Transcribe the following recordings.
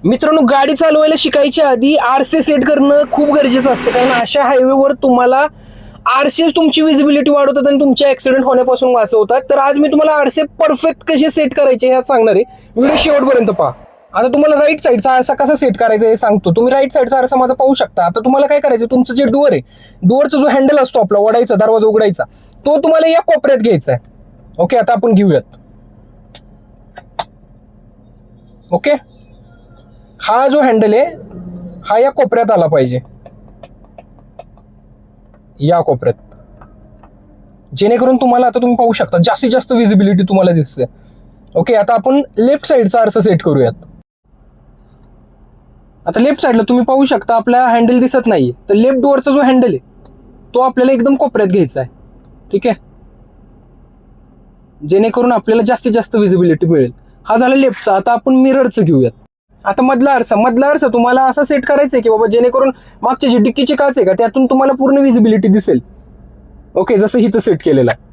मित्रांनो, गाडी चालवायला शिकायच्या आधी आरसे सेट करणं खूप गरजेचं असतं, कारण अशा हायवेवर तुम्हाला आरसेच तुमची विजिबिलिटी वाढवतात आणि तुमचे ऍक्सिडेंट होण्यापासून वाचवतात. तर आज मी तुम्हाला आरसे परफेक्ट कसे सेट करायचे हे सांगणार आहे. व्हिडिओ शेवटपर्यंत पहा. आता तुम्हाला राईट साईडचा आरसा कसा सेट करायचा हे सांगतो. तुम्ही राईट साईडचा आरसा माझा पाहू शकता. आता तुम्हाला काय करायचं, तुमचं जे डोअर आहे, डोअरचा जो हँडल असतो आपला वडायचा, दरवाजा उघडायचा, तो तुम्हाला या कोपऱ्यात घ्यायचा आहे. ओके, आता आपण घेऊयात. ओके, हा जो हँडल आहे हा या कोपऱ्यात आला पाहिजे, या कोपऱ्यात, जेणेकरून तुम्हाला आता तुम्ही पाहू शकता जास्तीत जास्त विजिबिलिटी तुम्हाला दिसते. ओके, आता आपण लेफ्ट साईडचा आरसा सेट करूयात. आता लेफ्ट साईडला तुम्ही पाहू शकता आपला हँडल दिसत नाही, तर लेफ्ट डोअरचा जो हँडल आहे तो आपल्याला एकदम कोपऱ्यात घ्यायचा आहे. ठीक आहे, जेणेकरून आपल्याला जास्तीत जास्त विजिबिलिटी मिळेल. हा झाला लेफ्टचा. आता आपण मिररचं घेऊयात. आता मधला आरसा तुम्हाला असा सेट करायचा आहे की बाबा जेणेकरून मागचे जे डिक्कीचे काच आहे का त्यातून तुम्हाला पूर्ण विजिबिलिटी दिसेल. ओके, जसं हिथं सेट केलेलं आहे.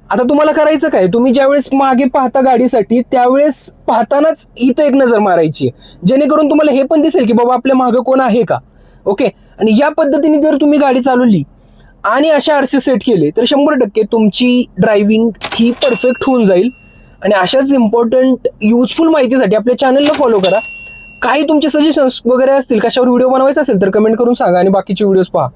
आता तुम्हाला करायचं काय, तुम्ही ज्यावेळेस मागे पाहता गाडीसाठी त्यावेळेस पाहतानाच इथं एक नजर मारायची, जेणेकरून तुम्हाला हे पण दिसेल की बाबा आपल्या मागं कोण आहे का. ओके, आणि या पद्धतीने जर तुम्ही गाडी चालवली आणि अशा आरसे सेट केले तर 100% तुमची ड्रायव्हिंग ही परफेक्ट होऊन जाईल. आणि अशाच इम्पॉर्टंट युजफुल माहितीसाठी आपल्या चॅनलला फॉलो करा. काही तुमचे सजेशन्स वगैरे असतील, कशावर व्हिडिओ बनवायचा असेल तर कमेंट करून सांगा आणि बाकीचे व्हिडिओज पहा.